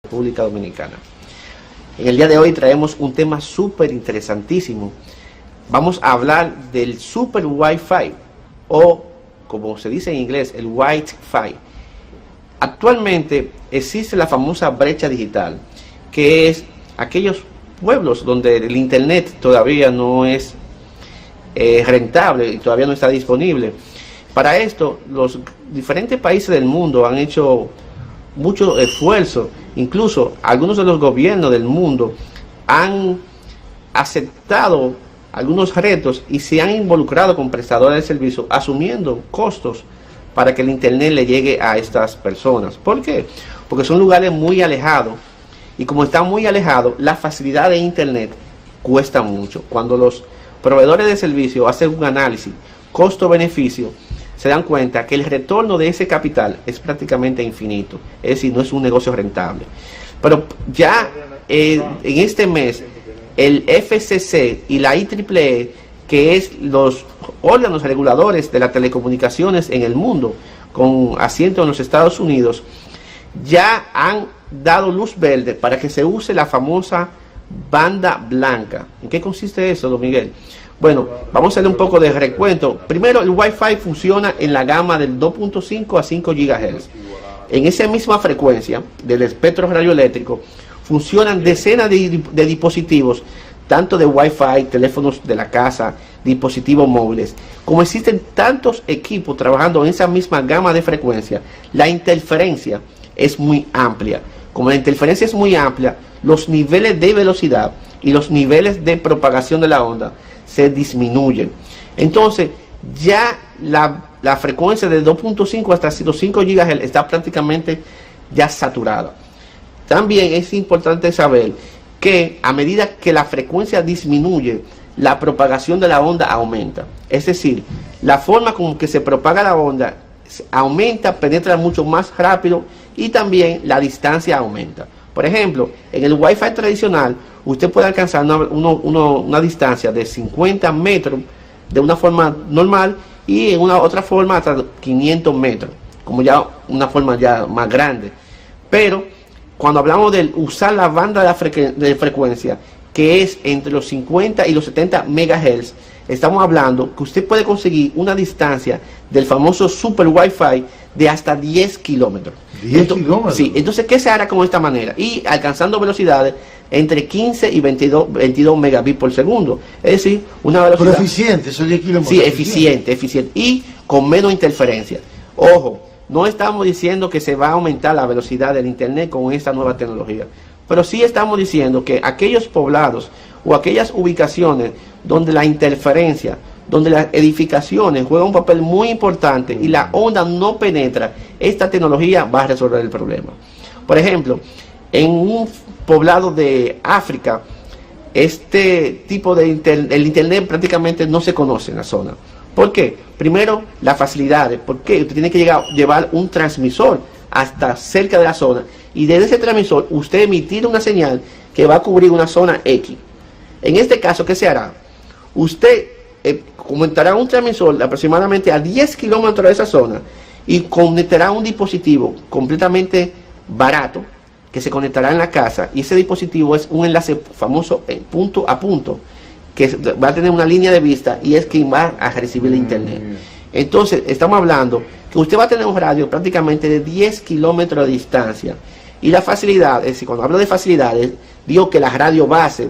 República Dominicana. En el día de hoy traemos un tema súper interesantísimo. Vamos a hablar del Super Wi-Fi, o como se dice en inglés, el Wi-Fi. Actualmente existe la famosa brecha digital, que es aquellos pueblos donde el internet todavía no es rentable y todavía no está disponible. Para esto, los diferentes países del mundo han hecho mucho esfuerzo. Incluso algunos de los gobiernos del mundo han aceptado algunos retos y se han involucrado con prestadores de servicios asumiendo costos para que el internet le llegue a estas personas. ¿Por qué? Porque son lugares muy alejados, y como están muy alejados, la facilidad de internet cuesta mucho. Cuando los proveedores de servicio hacen un análisis costo-beneficio, se dan cuenta que el retorno de ese capital es prácticamente infinito, es decir, no es un negocio rentable. Pero ya en este mes, el FCC y la IEEE, que es los órganos reguladores de las telecomunicaciones en el mundo, con asiento en los Estados Unidos, ya han dado luz verde para que se use la famosa banda blanca. ¿En qué consiste eso, don Miguel? Bueno, vamos a hacerle un poco de recuento. Primero, el Wi-Fi funciona en la gama del 2.5 a 5 GHz. En esa misma frecuencia del espectro radioeléctrico funcionan decenas de dispositivos, tanto de Wi-Fi, teléfonos de la casa, dispositivos móviles. Como existen tantos equipos trabajando en esa misma gama de frecuencia, la interferencia es muy amplia. Como la interferencia es muy amplia, los niveles de velocidad y los niveles de propagación de la onda se disminuyen. Entonces ya la frecuencia de 2.5 hasta los 5 GHz está prácticamente ya saturada. También es importante saber que a medida que la frecuencia disminuye, la propagación de la onda aumenta. Es decir, la forma con que se propaga la onda aumenta, penetra mucho más rápido, y también la distancia aumenta. Por ejemplo, en el Wi-Fi tradicional, usted puede alcanzar una distancia de 50 metros de una forma normal, y en una otra forma hasta 500 metros, como ya una forma ya más grande. Pero cuando hablamos de usar la banda de frecuencia, que es entre los 50 y los 70 MHz, estamos hablando que usted puede conseguir una distancia del famoso Super Wi-Fi de hasta 10 kilómetros. 10 kilómetros. Sí, entonces, ¿qué se hará con esta manera? Y alcanzando velocidades entre 15 y 22 megabits por segundo. Es decir, una velocidad... Pero eficiente, esos 10 kilómetros. Sí, eficiente. Y con menos interferencia. Ojo, no estamos diciendo que se va a aumentar la velocidad del internet con esta nueva tecnología, pero sí estamos diciendo que aquellos poblados o aquellas ubicaciones donde la interferencia, donde las edificaciones juegan un papel muy importante y la onda no penetra, esta tecnología va a resolver el problema. Por ejemplo, en un poblado de África, este tipo de el internet prácticamente no se conoce en la zona. ¿Por qué? Primero, las facilidades. ¿Por qué? Usted tiene que llevar un transmisor hasta cerca de la zona, y desde ese transmisor usted emitir una señal que va a cubrir una zona X. En este caso, ¿qué se hará? Usted conectará un transmisor aproximadamente a 10 kilómetros de esa zona y conectará un dispositivo completamente barato que se conectará en la casa, y ese dispositivo es un enlace famoso punto a punto, que va a tener una línea de vista y es quien va a recibir el internet. Entonces estamos hablando que usted va a tener un radio prácticamente de 10 kilómetros de distancia, y la facilidad, es decir, cuando hablo de facilidades, digo que la radio base,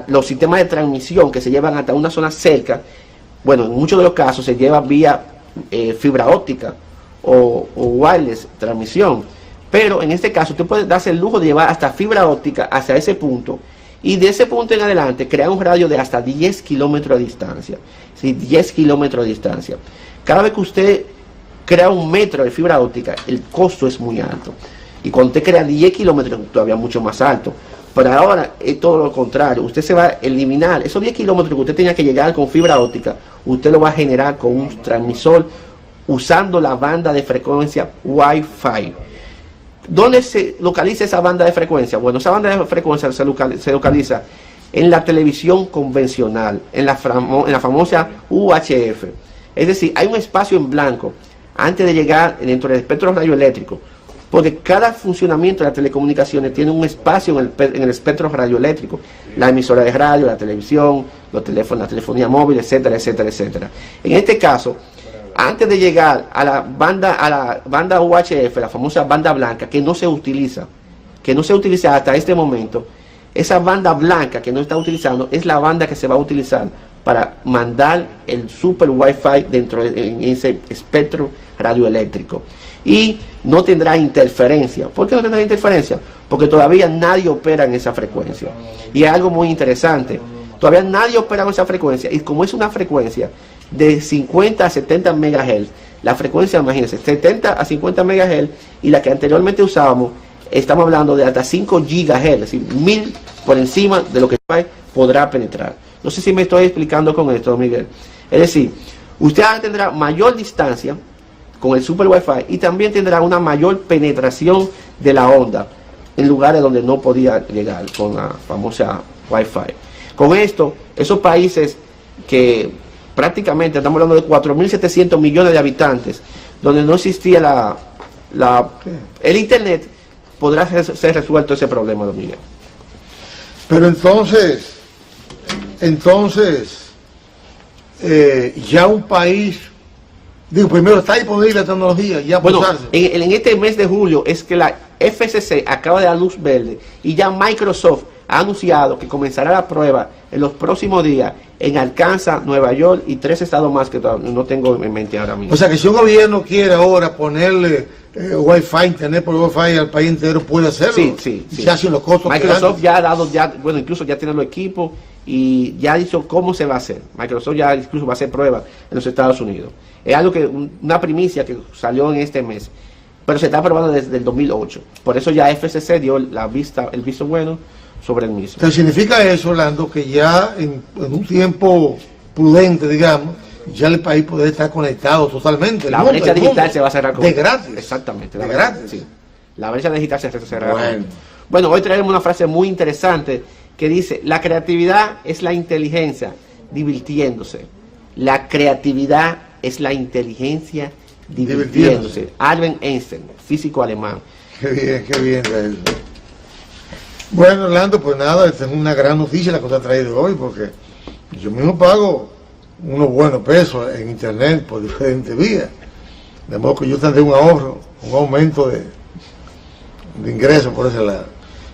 los sistemas de transmisión que se llevan hasta una zona cerca, bueno, en muchos de los casos se lleva vía fibra óptica o wireless transmisión, pero en este caso usted puede darse el lujo de llevar hasta fibra óptica hacia ese punto, y de ese punto en adelante crear un radio de hasta 10 kilómetros de distancia. ¿Sí? 10 kilómetros de distancia. Cada vez que usted crea un metro de fibra óptica, el costo es muy alto, y cuando usted crea 10 kilómetros, todavía mucho más alto. Pero ahora es todo lo contrario, usted se va a eliminar esos 10 kilómetros que usted tenía que llegar con fibra óptica, usted lo va a generar con un transmisor usando la banda de frecuencia Wi-Fi. ¿Dónde se localiza esa banda de frecuencia? Bueno, esa banda de frecuencia se localiza en la televisión convencional, en la famosa UHF. Es decir, hay un espacio en blanco antes de llegar dentro del espectro radioeléctrico. porque cada funcionamiento de las telecomunicaciones tiene un espacio en el espectro radioeléctrico, la emisora de radio, la televisión, los teléfonos, la telefonía móvil, etcétera, etcétera, etcétera. En este caso, antes de llegar a la banda UHF, la famosa banda blanca, que no se utiliza hasta este momento, esa banda blanca que no está utilizando es la banda que se va a utilizar para mandar el super Wi-Fi dentro de ese espectro radioeléctrico. Y no tendrá interferencia. ¿Por qué no tendrá interferencia? Porque todavía nadie opera en esa frecuencia. Y es algo muy interesante. Todavía nadie opera en esa frecuencia. Y como es una frecuencia de 50 a 70 MHz, la frecuencia, imagínense, 70 a 50 MHz, y la que anteriormente usábamos, estamos hablando de hasta 5 GHz, es decir, 1000 por encima de lo que podrá penetrar. No sé si me estoy explicando con esto, Miguel. Es decir, usted tendrá mayor distancia con el super Wi-Fi y también tendrá una mayor penetración de la onda en lugares donde no podía llegar con la famosa Wi-Fi. Con esto, esos países que prácticamente estamos hablando de 4.700 millones de habitantes, donde no existía el internet, podrá ser resuelto ese problema, don Miguel. Pero entonces ya un país, digo, primero está disponible la tecnología, ya bueno, en este mes de julio es que la FCC acaba de dar luz verde y ya Microsoft ha anunciado que comenzará la prueba en los próximos días en Arkansas, Nueva York y 3 estados más que no tengo en mente ahora mismo. O sea que si un gobierno quiere ahora ponerle Wi-Fi, internet por Wi-Fi al país entero, puede hacerlo. Sí. Ya sin los costos. Microsoft ya ha dado, bueno, incluso ya tiene los equipos y ya ha dicho cómo se va a hacer. Microsoft ya incluso va a hacer pruebas en los Estados Unidos. Es algo que, una primicia que salió en este mes, pero se está probando desde el 2008. Por eso ya FCC dio el visto bueno sobre el mismo. Entonces significa eso, Orlando, que ya en un tiempo prudente, digamos, ya el país puede estar conectado totalmente. La brecha digital se va a cerrar con de gratis. Exactamente. De gratis. Sí. La brecha digital se cerrará. Bueno, hoy traemos una frase muy interesante que dice: la creatividad es la inteligencia divirtiéndose. La creatividad es la inteligencia divirtiéndose. Albert Einstein, físico alemán. Qué bien eso. Bueno, Orlando, pues nada, esta es una gran noticia la que te ha traído hoy, porque yo mismo pago unos buenos pesos en internet por diferentes vías, de modo que yo tendré un ahorro, un aumento de ingresos por ese lado.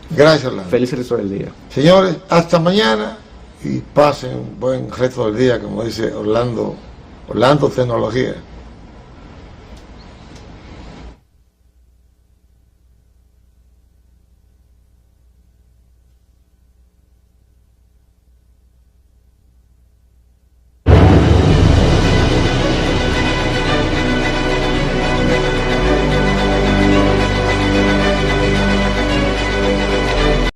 Gracias, Orlando. Feliz resto del día. Señores, hasta mañana y pasen un buen resto del día, como dice Orlando Tecnología.